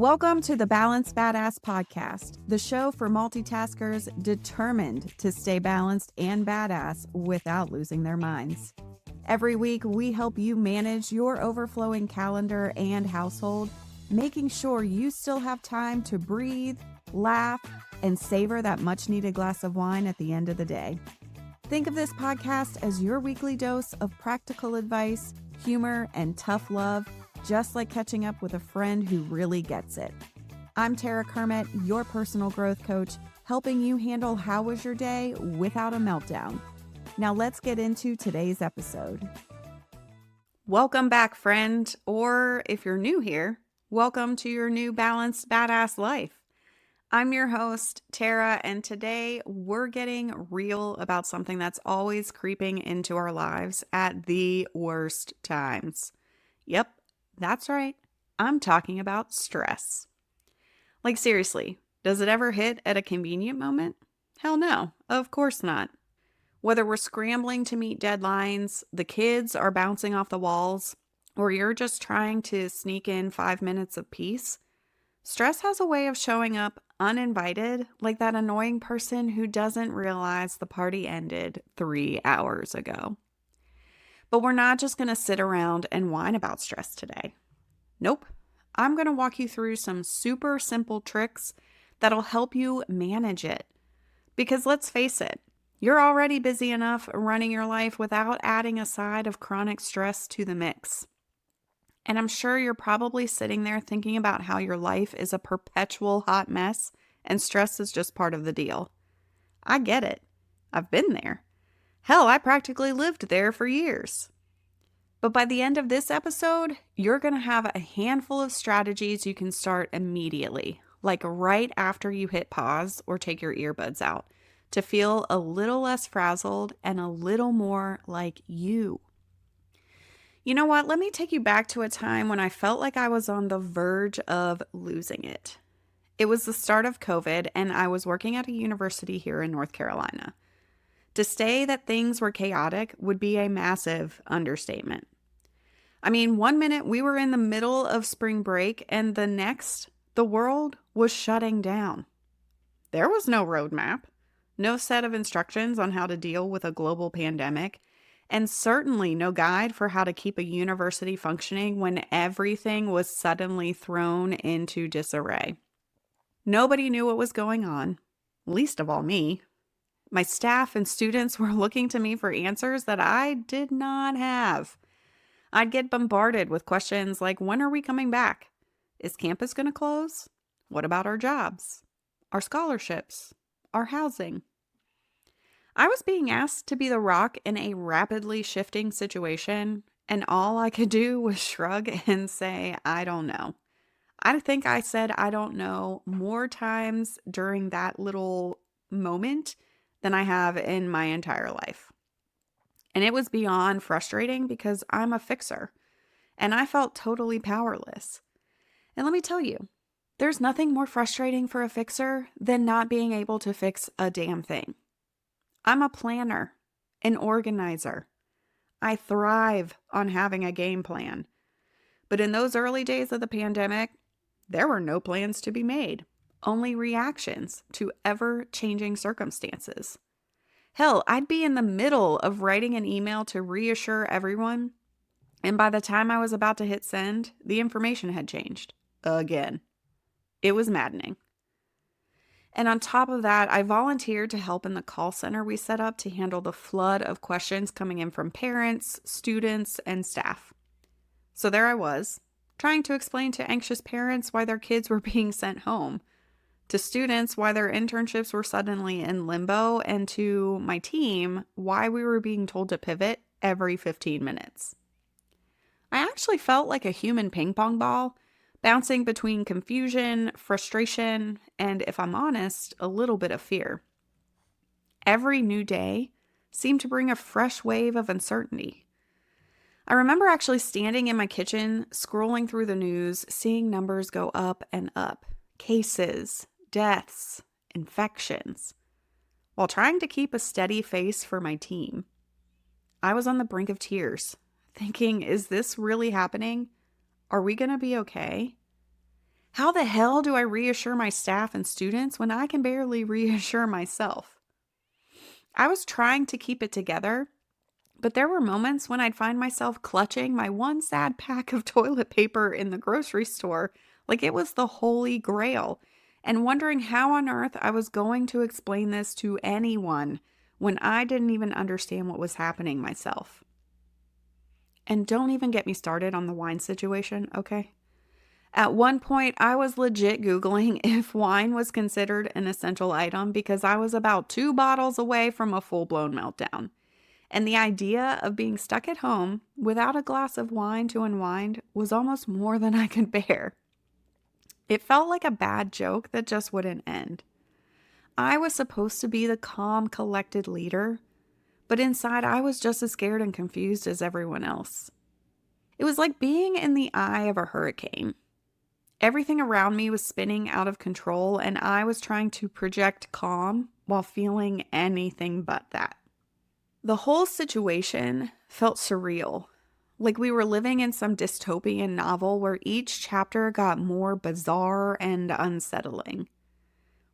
Welcome to the Balanced Badass Podcast, the show for multitaskers determined to stay balanced and badass without losing their minds. Every week, we help you manage your overflowing calendar and household, making sure you still have time to breathe, laugh, and savor that much-needed glass of wine at the end of the day. Think of this podcast as your weekly dose of practical advice, humor, and tough love, just like catching up with a friend who really gets it. I'm Tara Kermit, your personal growth coach, helping you handle how was your day without a meltdown. Now let's get into today's episode. Welcome back, friend, or if you're new here, welcome to your new balanced badass life. I'm your host, Tara, and today we're getting real about something that's always creeping into our lives at the worst times. Yep, that's right. I'm talking about stress. Like seriously, does it ever hit at a convenient moment? Hell no, of course not. Whether we're scrambling to meet deadlines, the kids are bouncing off the walls, or you're just trying to sneak in 5 minutes of peace, stress has a way of showing up uninvited, like that annoying person who doesn't realize the party ended 3 hours ago. But we're not just going to sit around and whine about stress today. Nope. I'm going to walk you through some super simple tricks that'll help you manage it. Because let's face it, you're already busy enough running your life without adding a side of chronic stress to the mix. And I'm sure you're probably sitting there thinking about how your life is a perpetual hot mess and stress is just part of the deal. I get it. I've been there. Hell, I practically lived there for years. But by the end of this episode, you're going to have a handful of strategies you can start immediately, like right after you hit pause or take your earbuds out, to feel a little less frazzled and a little more like you. You know what? Let me take you back to a time when I felt like I was on the verge of losing it. It was the start of COVID, and I was working at a university here in North Carolina. To say that things were chaotic would be a massive understatement. I mean, 1 minute we were in the middle of spring break, and the next, the world was shutting down. There was no roadmap, no set of instructions on how to deal with a global pandemic, and certainly no guide for how to keep a university functioning when everything was suddenly thrown into disarray. Nobody knew what was going on, least of all me. My staff and students were looking to me for answers that I did not have. I'd get bombarded with questions like, when are we coming back? Is campus going to close? What about our jobs? Our scholarships? Our housing? I was being asked to be the rock in a rapidly shifting situation, and all I could do was shrug and say, I don't know. I think I said I don't know more times during that little moment than I have in my entire life. And it was beyond frustrating because I'm a fixer and I felt totally powerless. And let me tell you, there's nothing more frustrating for a fixer than not being able to fix a damn thing. I'm a planner, an organizer. I thrive on having a game plan. But in those early days of the pandemic, there were no plans to be made, only reactions to ever-changing circumstances. Hell, I'd be in the middle of writing an email to reassure everyone, and by the time I was about to hit send, the information had changed. Again. It was maddening. And on top of that, I volunteered to help in the call center we set up to handle the flood of questions coming in from parents, students, and staff. So there I was, trying to explain to anxious parents why their kids were being sent home, to students why their internships were suddenly in limbo, and to my team why we were being told to pivot every 15 minutes. I actually felt like a human ping pong ball, bouncing between confusion, frustration, and, if I'm honest, a little bit of fear. Every new day seemed to bring a fresh wave of uncertainty. I remember actually standing in my kitchen, scrolling through the news, seeing numbers go up and up. Cases, deaths, infections, while trying to keep a steady face for my team. I was on the brink of tears, thinking, is this really happening? Are we going to be okay? How the hell do I reassure my staff and students when I can barely reassure myself? I was trying to keep it together, but there were moments when I'd find myself clutching my one sad pack of toilet paper in the grocery store like it was the holy grail, and wondering how on earth I was going to explain this to anyone when I didn't even understand what was happening myself. And don't even get me started on the wine situation, okay? At one point, I was legit Googling if wine was considered an essential item because I was about 2 bottles away from a full blown meltdown. And the idea of being stuck at home without a glass of wine to unwind was almost more than I could bear. It felt like a bad joke that just wouldn't end. I was supposed to be the calm, collected leader, but inside I was just as scared and confused as everyone else. It was like being in the eye of a hurricane. Everything around me was spinning out of control, and I was trying to project calm while feeling anything but that. The whole situation felt surreal, like we were living in some dystopian novel where each chapter got more bizarre and unsettling.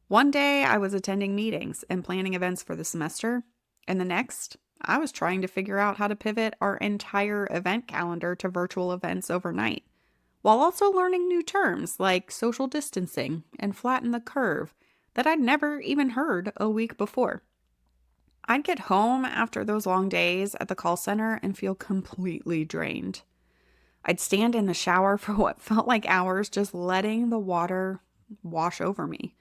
One day, I was attending meetings and planning events for the semester, and the next, I was trying to figure out how to pivot our entire event calendar to virtual events overnight, while also learning new terms like social distancing and flatten the curve that I'd never even heard a week before. I'd get home after those long days at the call center and feel completely drained. I'd stand in the shower for what felt like hours, just letting the water wash over me,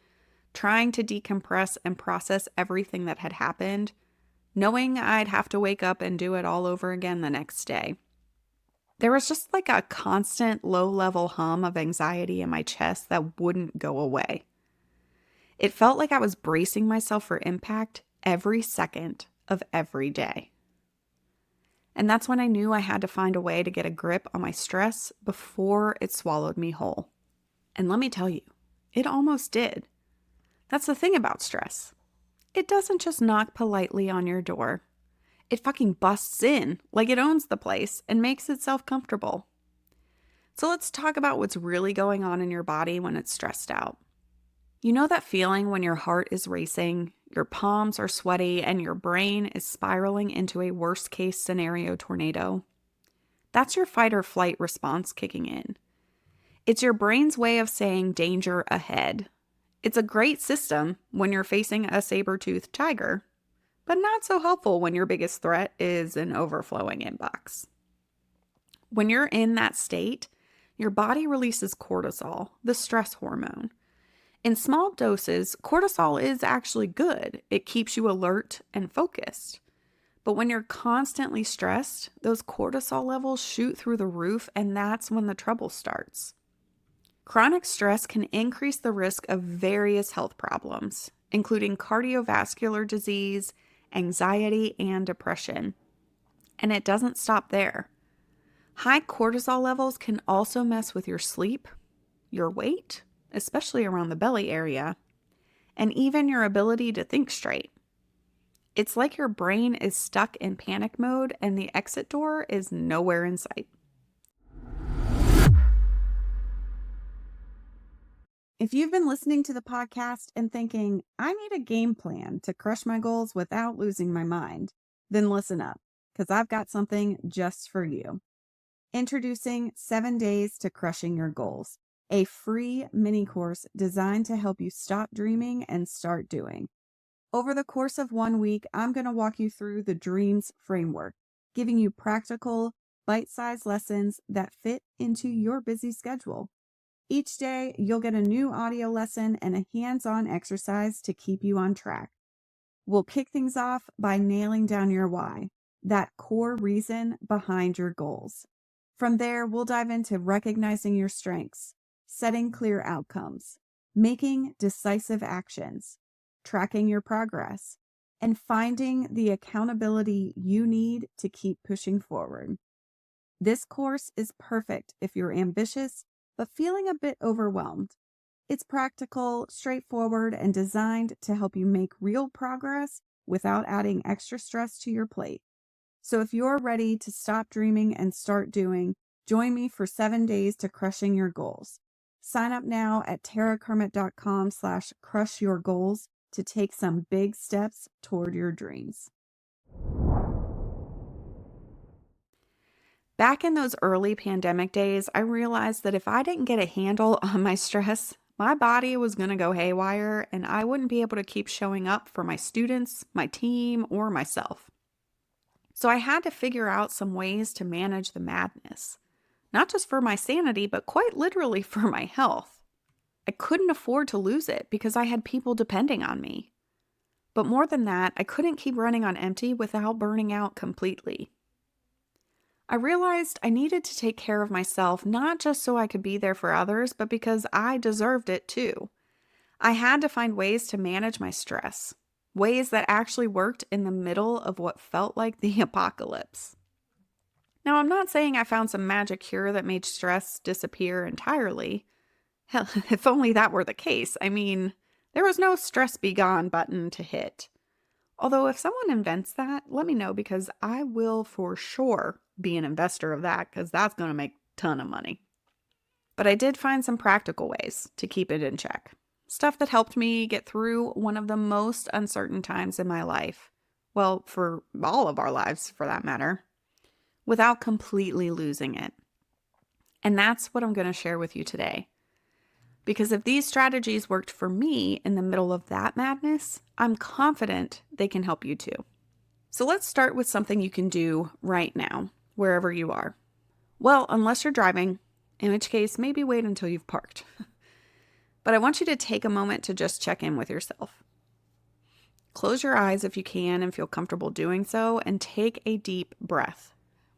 trying to decompress and process everything that had happened, knowing I'd have to wake up and do it all over again the next day. There was just like a constant low-level hum of anxiety in my chest that wouldn't go away. It felt like I was bracing myself for impact every second of every day. And that's when I knew I had to find a way to get a grip on my stress before it swallowed me whole. And let me tell you, it almost did. That's the thing about stress. It doesn't just knock politely on your door. It fucking busts in like it owns the place and makes itself comfortable. So let's talk about what's really going on in your body when it's stressed out. You know that feeling when your heart is racing, your palms are sweaty, and your brain is spiraling into a worst-case scenario tornado? That's your fight or flight response kicking in. It's your brain's way of saying danger ahead. It's a great system when you're facing a saber-toothed tiger, but not so helpful when your biggest threat is an overflowing inbox. When you're in that state, your body releases cortisol, the stress hormone. In small doses, cortisol is actually good. It keeps you alert and focused. But when you're constantly stressed, those cortisol levels shoot through the roof, and that's when the trouble starts. Chronic stress can increase the risk of various health problems, including cardiovascular disease, anxiety, and depression. And it doesn't stop there. High cortisol levels can also mess with your sleep, your weight, especially around the belly area, and even your ability to think straight. It's like your brain is stuck in panic mode and the exit door is nowhere in sight. If you've been listening to the podcast and thinking, I need a game plan to crush my goals without losing my mind, then listen up, because I've got something just for you. Introducing 7 Days to Crushing Your Goals, a free mini course designed to help you stop dreaming and start doing. Over the course of 1 week, I'm going to walk you through the dreams framework, giving you practical, bite-sized lessons that fit into your busy schedule. Each day, you'll get a new audio lesson and a hands-on exercise to keep you on track. We'll kick things off by nailing down your why, that core reason behind your goals. From there, we'll dive into recognizing your strengths, setting clear outcomes, making decisive actions, tracking your progress, and finding the accountability you need to keep pushing forward. This course is perfect if you're ambitious but feeling a bit overwhelmed. It's practical, straightforward, and designed to help you make real progress without adding extra stress to your plate. So if you're ready to stop dreaming and start doing, join me for 7 days to crushing your goals. Sign up now at tarakermit.com/crushyourgoals to take some big steps toward your dreams. Back in those early pandemic days, I realized that if I didn't get a handle on my stress, my body was going to go haywire and I wouldn't be able to keep showing up for my students, my team, or myself. So I had to figure out some ways to manage the madness, not just for my sanity, but quite literally for my health. I couldn't afford to lose it because I had people depending on me. But more than that, I couldn't keep running on empty without burning out completely. I realized I needed to take care of myself, not just so I could be there for others, but because I deserved it too. I had to find ways to manage my stress, ways that actually worked in the middle of what felt like the apocalypse. Now, I'm not saying I found some magic cure that made stress disappear entirely. Hell, if only that were the case. I mean, there was no stress be gone button to hit. Although if someone invents that, let me know because I will for sure be an investor of that because that's going to make a ton of money. But I did find some practical ways to keep it in check. Stuff that helped me get through one of the most uncertain times in my life. Well, for all of our lives for that matter. Without completely losing it. And that's what I'm going to share with you today. Because if these strategies worked for me in the middle of that madness, I'm confident they can help you too. So let's start with something you can do right now, wherever you are. Well, unless you're driving, in which case maybe wait until you've parked. But I want you to take a moment to just check in with yourself. Close your eyes if you can and feel comfortable doing so, and take a deep breath.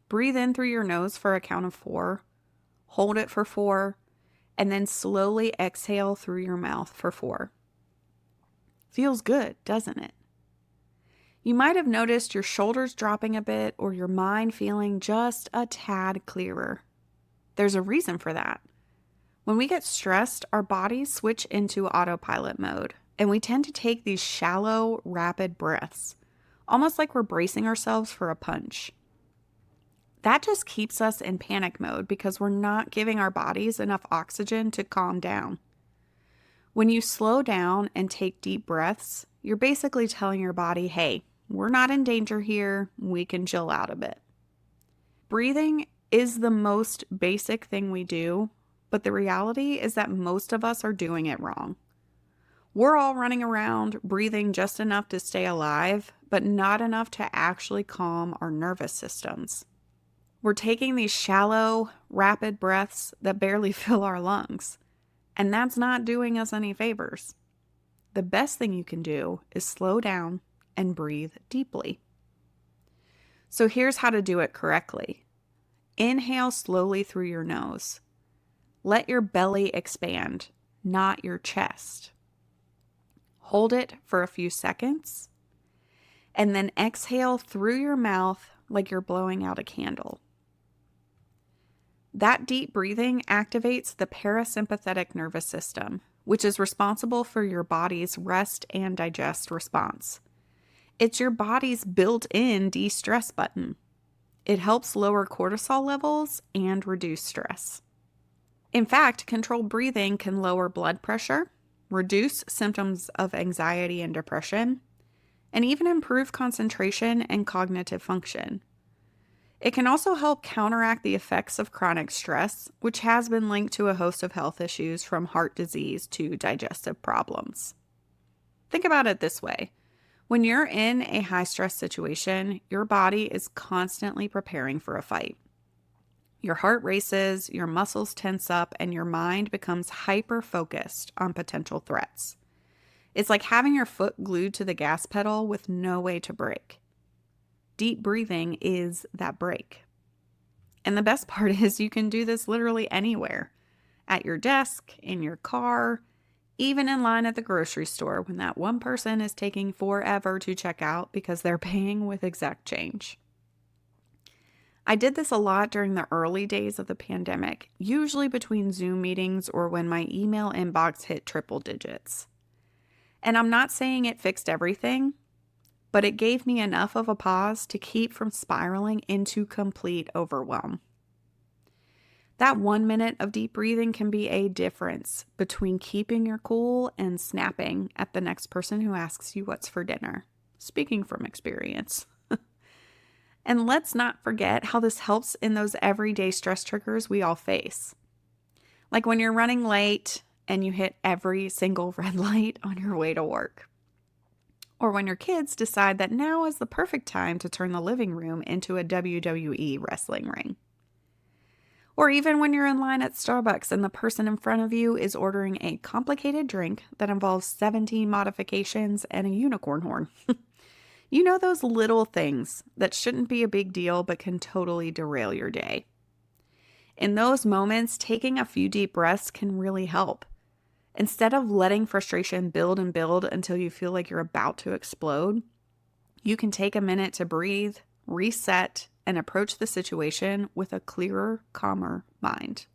Breathe in through your nose for a count of 4. Hold it for 4. And then slowly exhale through your mouth for 4. Feels good, doesn't it? You might have noticed your shoulders dropping a bit or your mind feeling just a tad clearer. There's a reason for that. When we get stressed, our bodies switch into autopilot mode, and we tend to take these shallow, rapid breaths, almost like we're bracing ourselves for a punch. That just keeps us in panic mode because we're not giving our bodies enough oxygen to calm down. When you slow down and take deep breaths, you're basically telling your body, hey, we're not in danger here, we can chill out a bit. Breathing is the most basic thing we do, but the reality is that most of us are doing it wrong. We're all running around breathing just enough to stay alive, but not enough to actually calm our nervous systems. We're taking these shallow, rapid breaths that barely fill our lungs, and that's not doing us any favors. The best thing you can do is slow down and breathe deeply. So here's how to do it correctly. Inhale slowly through your nose. Let your belly expand, not your chest. Hold it for a few seconds, and then exhale through your mouth like you're blowing out a candle. That deep breathing activates the parasympathetic nervous system, which is responsible for your body's rest and digest response. It's your body's built-in de-stress button. It helps lower cortisol levels and reduce stress. In fact, controlled breathing can lower blood pressure, reduce symptoms of anxiety and depression, and even improve concentration and cognitive function. It can also help counteract the effects of chronic stress, which has been linked to a host of health issues from heart disease to digestive problems. Think about it this way. When you're in a high-stress situation, your body is constantly preparing for a fight. Your heart races, your muscles tense up, and your mind becomes hyper-focused on potential threats. It's like having your foot glued to the gas pedal with no way to brake. Deep breathing is that brake. And the best part is you can do this literally anywhere. At your desk, in your car, even in line at the grocery store when that one person is taking forever to check out because they're paying with exact change. I did this a lot during the early days of the pandemic, usually between Zoom meetings or when my email inbox hit triple digits. And I'm not saying it fixed everything, but it gave me enough of a pause to keep from spiraling into complete overwhelm. That 1 minute of deep breathing can be a difference between keeping your cool and snapping at the next person who asks you what's for dinner. Speaking from experience. And let's not forget how this helps in those everyday stress triggers we all face. Like when you're running late and you hit every single red light on your way to work. Or when your kids decide that now is the perfect time to turn the living room into a WWE wrestling ring. Or even when you're in line at Starbucks and the person in front of you is ordering a complicated drink that involves 17 modifications and a unicorn horn. You know, those little things that shouldn't be a big deal but can totally derail your day. In those moments, taking a few deep breaths can really help. Instead of letting frustration build and build until you feel like you're about to explode, you can take a minute to breathe, reset, and approach the situation with a clearer, calmer mind.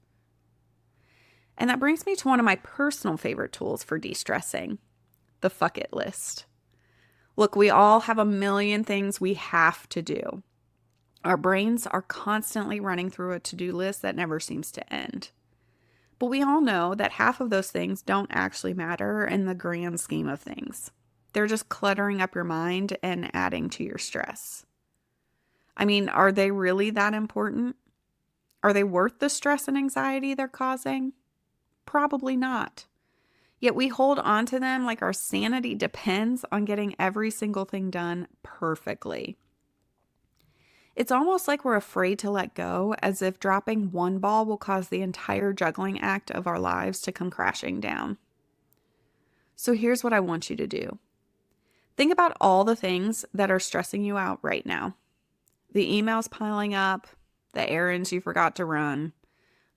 And that brings me to one of my personal favorite tools for de-stressing, the fuck it list. Look, we all have a million things we have to do. Our brains are constantly running through a to-do list that never seems to end. But we all know that half of those things don't actually matter in the grand scheme of things. They're just cluttering up your mind and adding to your stress. I mean, are they really that important? Are they worth the stress and anxiety they're causing? Probably not. Yet we hold on to them like our sanity depends on getting every single thing done perfectly. It's almost like we're afraid to let go, as if dropping one ball will cause the entire juggling act of our lives to come crashing down. So here's what I want you to do. Think about all the things that are stressing you out right now. The emails piling up, the errands you forgot to run,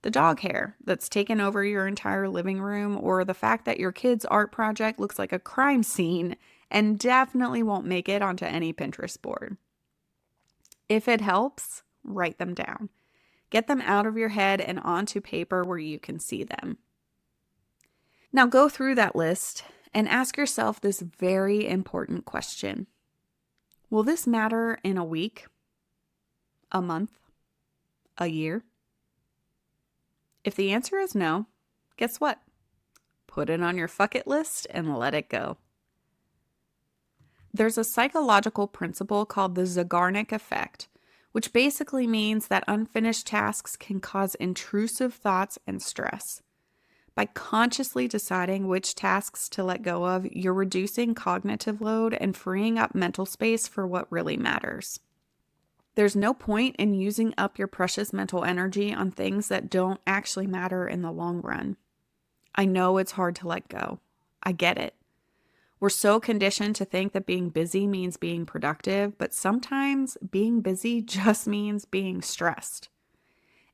the dog hair that's taken over your entire living room, or the fact that your kid's art project looks like a crime scene and definitely won't make it onto any Pinterest board. If it helps, write them down. Get them out of your head and onto paper where you can see them. Now go through that list and ask yourself this very important question. Will this matter in a week, a month, a year? If the answer is no, guess what? Put it on your fuck it list and let it go. There's a psychological principle called the Zeigarnik effect, which basically means that unfinished tasks can cause intrusive thoughts and stress. By consciously deciding which tasks to let go of, you're reducing cognitive load and freeing up mental space for what really matters. There's no point in using up your precious mental energy on things that don't actually matter in the long run. I know it's hard to let go. I get it. We're so conditioned to think that being busy means being productive, but sometimes being busy just means being stressed.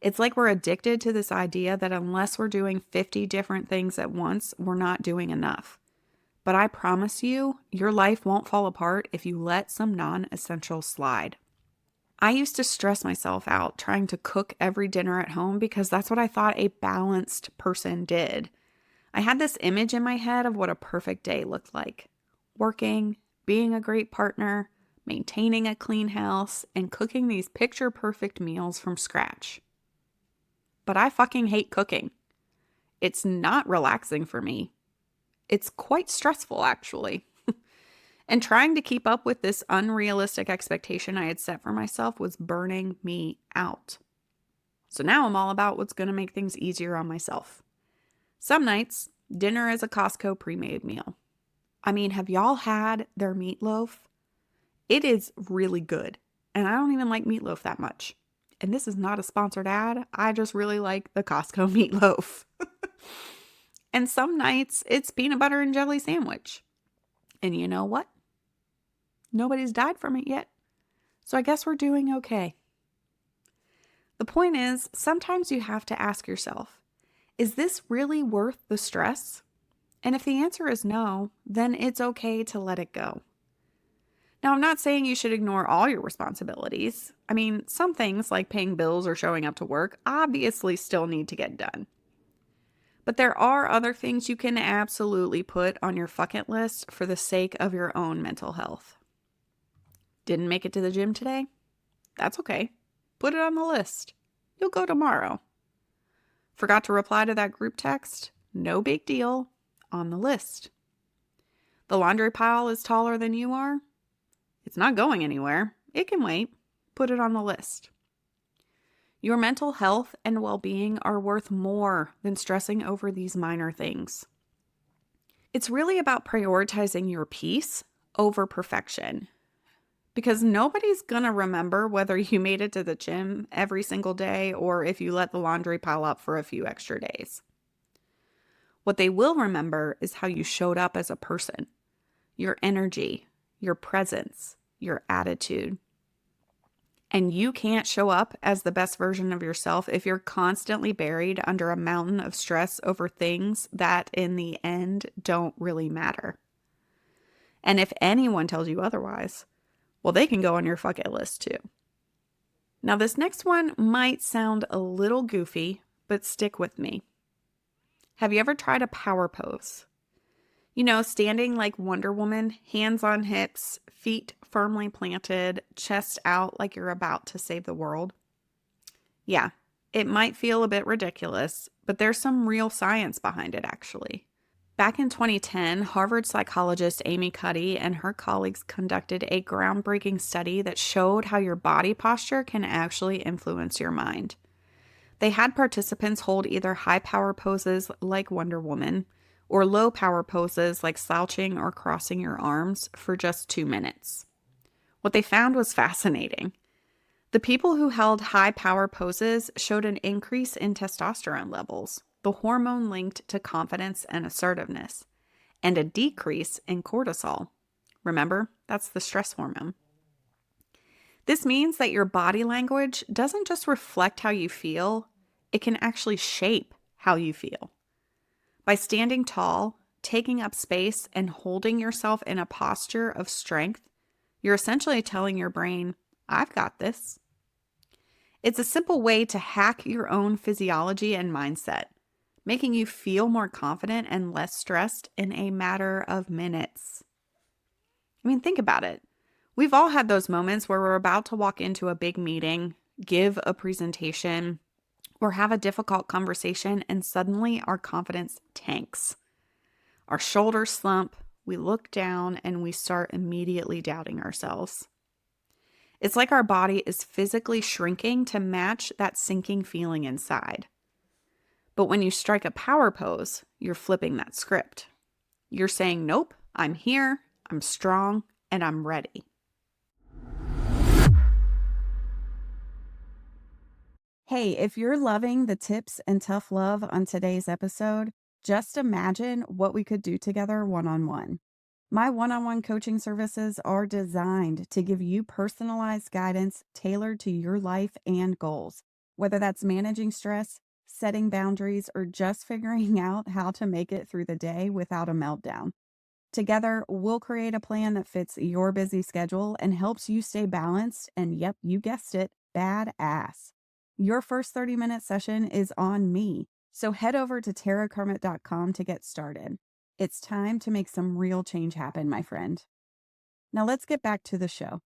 It's like we're addicted to this idea that unless we're doing 50 different things at once, we're not doing enough. But I promise you, your life won't fall apart if you let some non-essentials slide. I used to stress myself out trying to cook every dinner at home because that's what I thought a balanced person did. I had this image in my head of what a perfect day looked like. Working, being a great partner, maintaining a clean house, and cooking these picture-perfect meals from scratch. But I fucking hate cooking. It's not relaxing for me. It's quite stressful, actually. And trying to keep up with this unrealistic expectation I had set for myself was burning me out. So now I'm all about what's going to make things easier on myself. Some nights, dinner is a Costco pre-made meal. I mean, have y'all had their meatloaf? It is really good. And I don't even like meatloaf that much. And this is not a sponsored ad. I just really like the Costco meatloaf. And some nights, it's peanut butter and jelly sandwich. And you know what? Nobody's died from it yet. So I guess we're doing okay. The point is, sometimes you have to ask yourself, is this really worth the stress? And if the answer is no, then it's okay to let it go. Now, I'm not saying you should ignore all your responsibilities. I mean, some things like paying bills or showing up to work obviously still need to get done. But there are other things you can absolutely put on your fuck it list for the sake of your own mental health. Didn't make it to the gym today? That's okay. Put it on the list. You'll go tomorrow. Forgot to reply to that group text? No big deal. On the list. The laundry pile is taller than you are? It's not going anywhere. It can wait. Put it on the list. Your mental health and well-being are worth more than stressing over these minor things. It's really about prioritizing your peace over perfection. Because nobody's gonna remember whether you made it to the gym every single day or if you let the laundry pile up for a few extra days. What they will remember is how you showed up as a person, your energy, your presence, your attitude. And you can't show up as the best version of yourself if you're constantly buried under a mountain of stress over things that in the end don't really matter. And if anyone tells you otherwise, well, they can go on your fuck it list too. Now, this next one might sound a little goofy, but stick with me. Have you ever tried a power pose? You know, standing like Wonder Woman, hands on hips, feet firmly planted, chest out like you're about to save the world. Yeah, it might feel a bit ridiculous, but there's some real science behind it actually. Back in 2010, Harvard psychologist Amy Cuddy and her colleagues conducted a groundbreaking study that showed how your body posture can actually influence your mind. They had participants hold either high power poses like Wonder Woman or low power poses like slouching or crossing your arms for just 2 minutes. What they found was fascinating. The people who held high power poses showed an increase in testosterone levels, the hormone linked to confidence and assertiveness, and a decrease in cortisol. Remember, that's the stress hormone. This means that your body language doesn't just reflect how you feel, it can actually shape how you feel. By standing tall, taking up space, and holding yourself in a posture of strength, you're essentially telling your brain, I've got this. It's a simple way to hack your own physiology and mindset, making you feel more confident and less stressed in a matter of minutes. I mean, think about it. We've all had those moments where we're about to walk into a big meeting, give a presentation, or have a difficult conversation, and suddenly our confidence tanks. Our shoulders slump, we look down, and we start immediately doubting ourselves. It's like our body is physically shrinking to match that sinking feeling inside. But when you strike a power pose, you're flipping that script. You're saying, nope, I'm here, I'm strong, and I'm ready. Hey, if you're loving the tips and tough love on today's episode, just imagine what we could do together one-on-one. My one-on-one coaching services are designed to give you personalized guidance tailored to your life and goals, whether that's managing stress, setting boundaries, or just figuring out how to make it through the day without a meltdown. Together, we'll create a plan that fits your busy schedule and helps you stay balanced and, yep, you guessed it, badass. Your first 30-minute session is on me, so head over to tarakermit.com to get started. It's time to make some real change happen, my friend. Now let's get back to the show.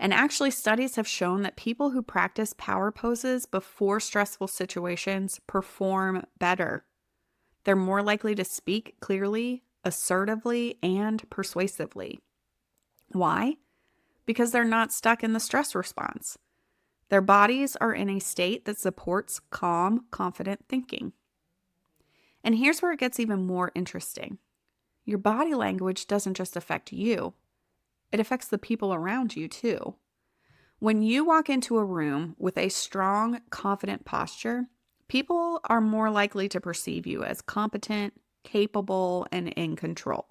And actually, studies have shown that people who practice power poses before stressful situations perform better. They're more likely to speak clearly, assertively, and persuasively. Why? Because they're not stuck in the stress response. Their bodies are in a state that supports calm, confident thinking. And here's where it gets even more interesting. Your body language doesn't just affect you. It affects the people around you too. When you walk into a room with a strong, confident posture, people are more likely to perceive you as competent, capable, and in control.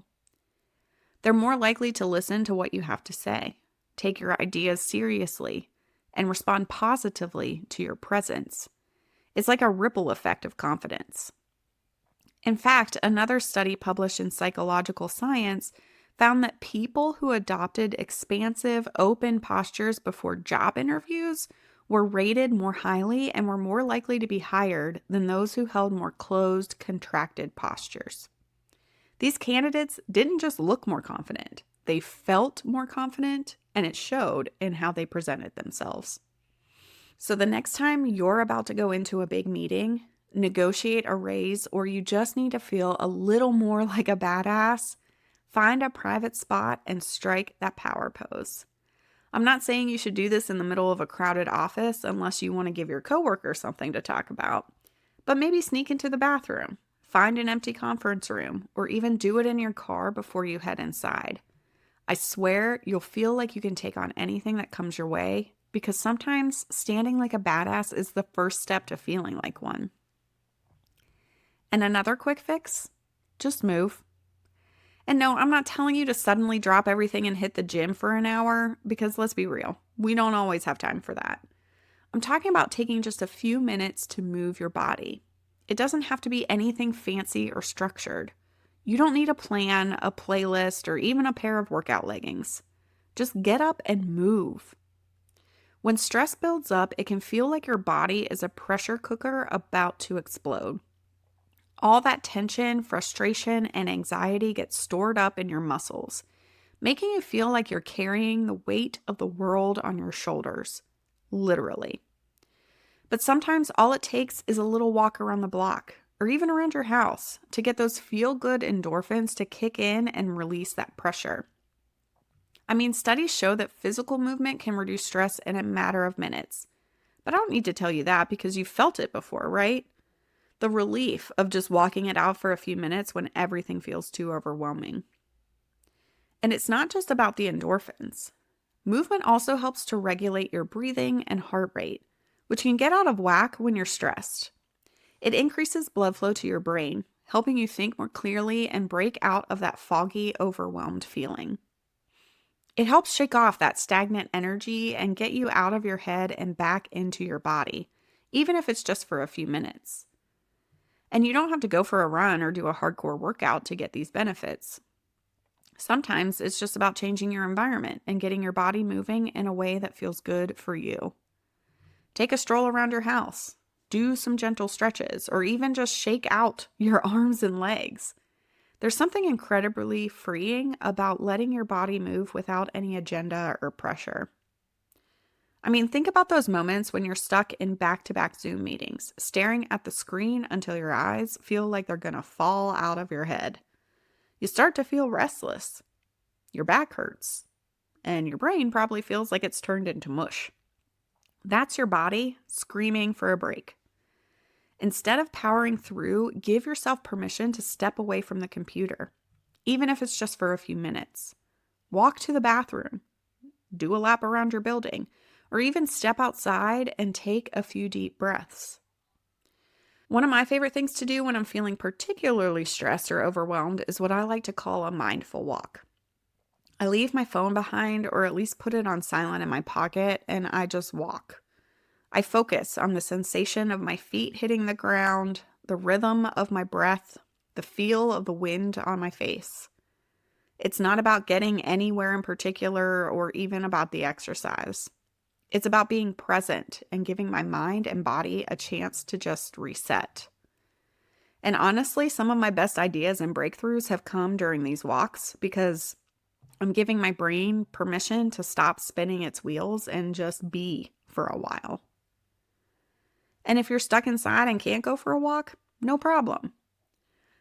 They're more likely to listen to what you have to say, take your ideas seriously, and respond positively to your presence. It's like a ripple effect of confidence. In fact, another study published in Psychological Science found that people who adopted expansive, open postures before job interviews were rated more highly and were more likely to be hired than those who held more closed, contracted postures. These candidates didn't just look more confident, they felt more confident, and it showed in how they presented themselves. So the next time you're about to go into a big meeting, negotiate a raise, or you just need to feel a little more like a badass, find a private spot and strike that power pose. I'm not saying you should do this in the middle of a crowded office unless you want to give your coworker something to talk about, but maybe sneak into the bathroom, find an empty conference room, or even do it in your car before you head inside. I swear you'll feel like you can take on anything that comes your way because sometimes standing like a badass is the first step to feeling like one. And another quick fix? Just move. And no, I'm not telling you to suddenly drop everything and hit the gym for an hour because let's be real, we don't always have time for that. I'm talking about taking just a few minutes to move your body. It doesn't have to be anything fancy or structured. You don't need a plan, a playlist, or even a pair of workout leggings. Just get up and move. When stress builds up, it can feel like your body is a pressure cooker about to explode. All that tension, frustration, and anxiety gets stored up in your muscles, making you feel like you're carrying the weight of the world on your shoulders, literally. But sometimes all it takes is a little walk around the block, or even around your house, to get those feel-good endorphins to kick in and release that pressure. I mean, studies show that physical movement can reduce stress in a matter of minutes. But I don't need to tell you that because you've felt it before, right? The relief of just walking it out for a few minutes when everything feels too overwhelming. And it's not just about the endorphins. Movement also helps to regulate your breathing and heart rate, which can get out of whack when you're stressed. It increases blood flow to your brain, helping you think more clearly and break out of that foggy, overwhelmed feeling. It helps shake off that stagnant energy and get you out of your head and back into your body, even if it's just for a few minutes. And you don't have to go for a run or do a hardcore workout to get these benefits. Sometimes it's just about changing your environment and getting your body moving in a way that feels good for you. Take a stroll around your house, do some gentle stretches, or even just shake out your arms and legs. There's something incredibly freeing about letting your body move without any agenda or pressure. I mean, think about those moments when you're stuck in back-to-back Zoom meetings, staring at the screen until your eyes feel like they're going to fall out of your head. You start to feel restless. Your back hurts. And your brain probably feels like it's turned into mush. That's your body screaming for a break. Instead of powering through, give yourself permission to step away from the computer, even if it's just for a few minutes. Walk to the bathroom, do a lap around your building, or even step outside and take a few deep breaths. One of my favorite things to do when I'm feeling particularly stressed or overwhelmed is what I like to call a mindful walk. I leave my phone behind or at least put it on silent in my pocket and I just walk. I focus on the sensation of my feet hitting the ground, the rhythm of my breath, the feel of the wind on my face. It's not about getting anywhere in particular or even about the exercise. It's about being present and giving my mind and body a chance to just reset. And honestly, some of my best ideas and breakthroughs have come during these walks because I'm giving my brain permission to stop spinning its wheels and just be for a while. And if you're stuck inside and can't go for a walk, no problem.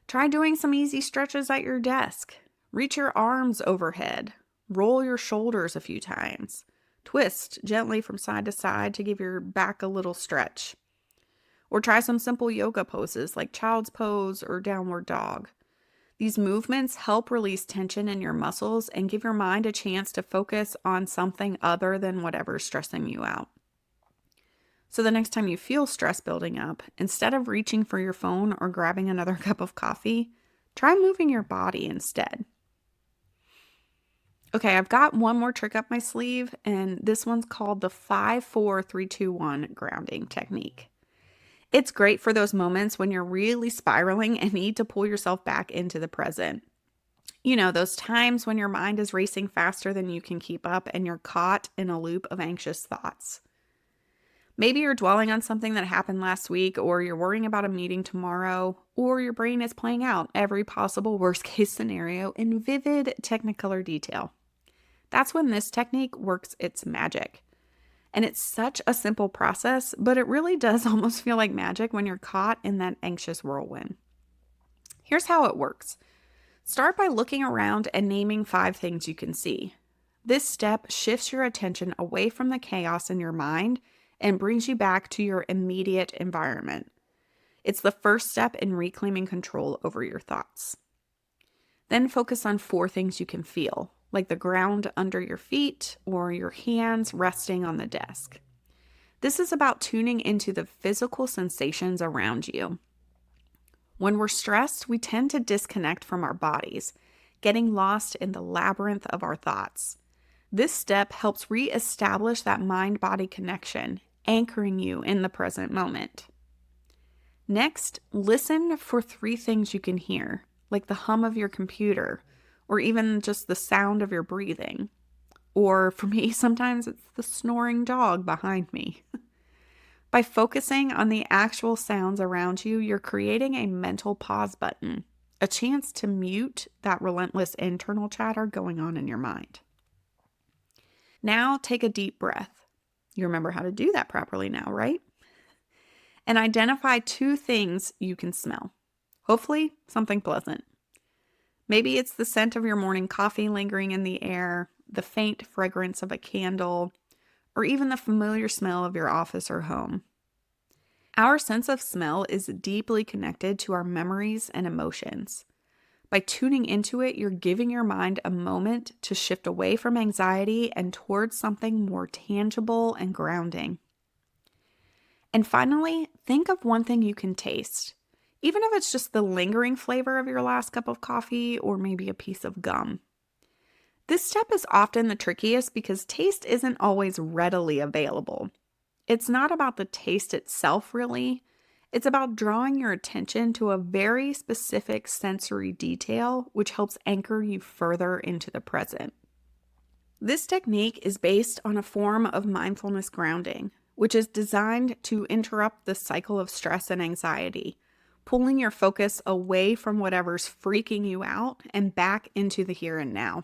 Try doing some easy stretches at your desk. Reach your arms overhead. Roll your shoulders a few times. Twist gently from side to side to give your back a little stretch. Or try some simple yoga poses like child's pose or downward dog. These movements help release tension in your muscles and give your mind a chance to focus on something other than whatever's stressing you out. So the next time you feel stress building up, instead of reaching for your phone or grabbing another cup of coffee, try moving your body instead. Okay, I've got one more trick up my sleeve, and this one's called the 5-4-3-2-1 grounding technique. It's great for those moments when you're really spiraling and need to pull yourself back into the present. You know, those times when your mind is racing faster than you can keep up and you're caught in a loop of anxious thoughts. Maybe you're dwelling on something that happened last week, or you're worrying about a meeting tomorrow, or your brain is playing out every possible worst-case scenario in vivid Technicolor detail. That's when this technique works its magic. And it's such a simple process, but it really does almost feel like magic when you're caught in that anxious whirlwind. Here's how it works. Start by looking around and naming 5 things you can see. This step shifts your attention away from the chaos in your mind and brings you back to your immediate environment. It's the first step in reclaiming control over your thoughts. Then focus on 4 things you can feel, like the ground under your feet or your hands resting on the desk. This is about tuning into the physical sensations around you. When we're stressed, we tend to disconnect from our bodies, getting lost in the labyrinth of our thoughts. This step helps reestablish that mind-body connection, anchoring you in the present moment. Next, listen for 3 things you can hear, like the hum of your computer, or even just the sound of your breathing. Or for me, sometimes it's the snoring dog behind me. By focusing on the actual sounds around you, you're creating a mental pause button, a chance to mute that relentless internal chatter going on in your mind. Now take a deep breath. You remember how to do that properly now, right? And identify 2 things you can smell. Hopefully, something pleasant. Maybe it's the scent of your morning coffee lingering in the air, the faint fragrance of a candle, or even the familiar smell of your office or home. Our sense of smell is deeply connected to our memories and emotions. By tuning into it, you're giving your mind a moment to shift away from anxiety and towards something more tangible and grounding. And finally, think of one thing you can taste, even if it's just the lingering flavor of your last cup of coffee or maybe a piece of gum. This step is often the trickiest because taste isn't always readily available. It's not about the taste itself, really. It's about drawing your attention to a very specific sensory detail, which helps anchor you further into the present. This technique is based on a form of mindfulness grounding, which is designed to interrupt the cycle of stress and anxiety, pulling your focus away from whatever's freaking you out and back into the here and now.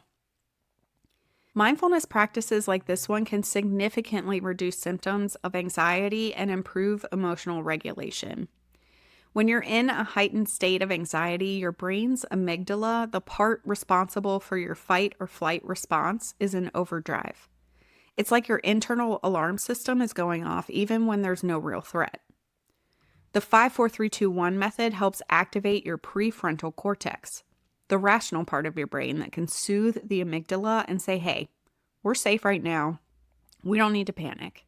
Mindfulness practices like this one can significantly reduce symptoms of anxiety and improve emotional regulation. When you're in a heightened state of anxiety, your brain's amygdala, the part responsible for your fight or flight response, is in overdrive. It's like your internal alarm system is going off even when there's no real threat. The 5-4-3-2-1 method helps activate your prefrontal cortex, the rational part of your brain that can soothe the amygdala and say, hey, we're safe right now. We don't need to panic.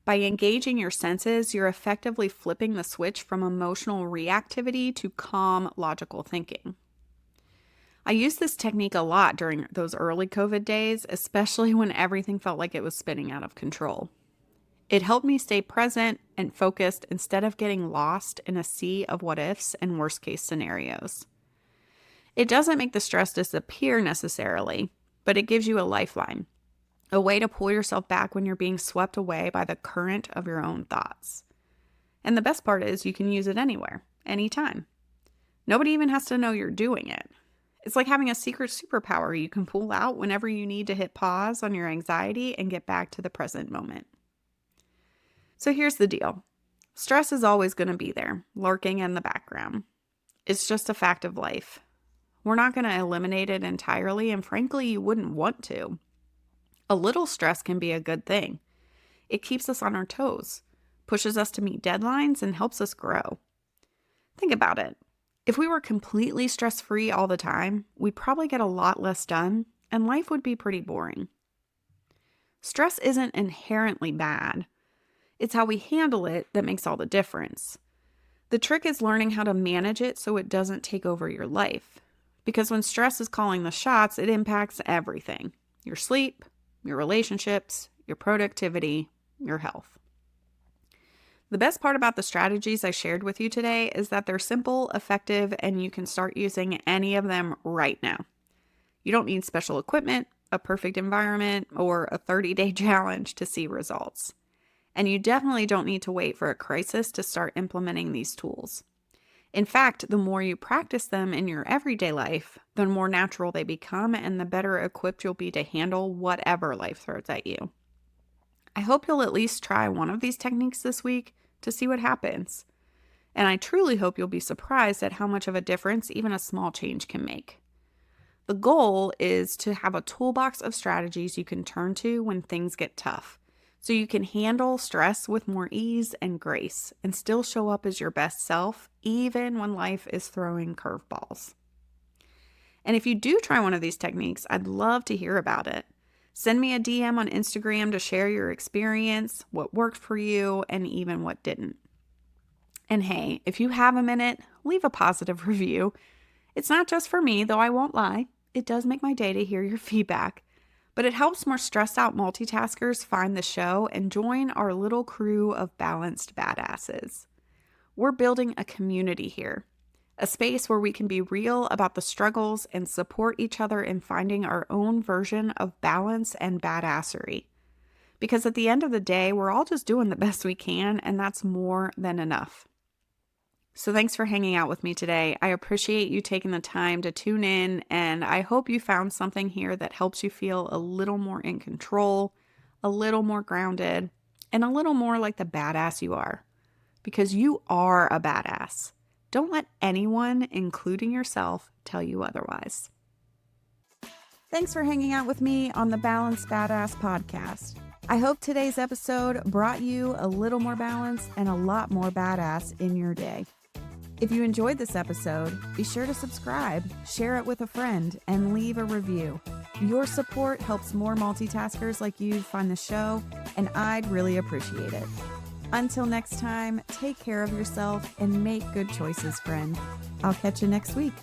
By engaging your senses, you're effectively flipping the switch from emotional reactivity to calm, logical thinking. I used this technique a lot during those early COVID days, especially when everything felt like it was spinning out of control. It helped me stay present and focused instead of getting lost in a sea of what ifs and worst case scenarios. It doesn't make the stress disappear necessarily, but it gives you a lifeline, a way to pull yourself back when you're being swept away by the current of your own thoughts. And the best part is you can use it anywhere, anytime. Nobody even has to know you're doing it. It's like having a secret superpower you can pull out whenever you need to hit pause on your anxiety and get back to the present moment. So here's the deal. Stress is always going to be there, lurking in the background. It's just a fact of life. We're not going to eliminate it entirely, and frankly, you wouldn't want to. A little stress can be a good thing. It keeps us on our toes, pushes us to meet deadlines, and helps us grow. Think about it. If we were completely stress-free all the time, we'd probably get a lot less done, and life would be pretty boring. Stress isn't inherently bad. It's how we handle it that makes all the difference. The trick is learning how to manage it so it doesn't take over your life. Because when stress is calling the shots, it impacts everything. Your sleep, your relationships, your productivity, your health. The best part about the strategies I shared with you today is that they're simple, effective, and you can start using any of them right now. You don't need special equipment, a perfect environment, or a 30-day challenge to see results. And you definitely don't need to wait for a crisis to start implementing these tools. In fact, the more you practice them in your everyday life, the more natural they become and the better equipped you'll be to handle whatever life throws at you. I hope you'll at least try one of these techniques this week to see what happens. And I truly hope you'll be surprised at how much of a difference even a small change can make. The goal is to have a toolbox of strategies you can turn to when things get tough, so you can handle stress with more ease and grace and still show up as your best self, even when life is throwing curveballs. And if you do try one of these techniques, I'd love to hear about it. Send me a DM on Instagram to share your experience, what worked for you, and even what didn't. And hey, if you have a minute, leave a positive review. It's not just for me, though I won't lie. It does make my day to hear your feedback. But it helps more stressed out multitaskers find the show and join our little crew of balanced badasses. We're building a community here, a space where we can be real about the struggles and support each other in finding our own version of balance and badassery. Because at the end of the day, we're all just doing the best we can, and that's more than enough. So thanks for hanging out with me today. I appreciate you taking the time to tune in, and I hope you found something here that helps you feel a little more in control, a little more grounded, and a little more like the badass you are. Because you are a badass. Don't let anyone, including yourself, tell you otherwise. Thanks for hanging out with me on the Balanced Badass podcast. I hope today's episode brought you a little more balance and a lot more badass in your day. If you enjoyed this episode, be sure to subscribe, share it with a friend, and leave a review. Your support helps more multitaskers like you find the show, and I'd really appreciate it. Until next time, take care of yourself and make good choices, friend. I'll catch you next week.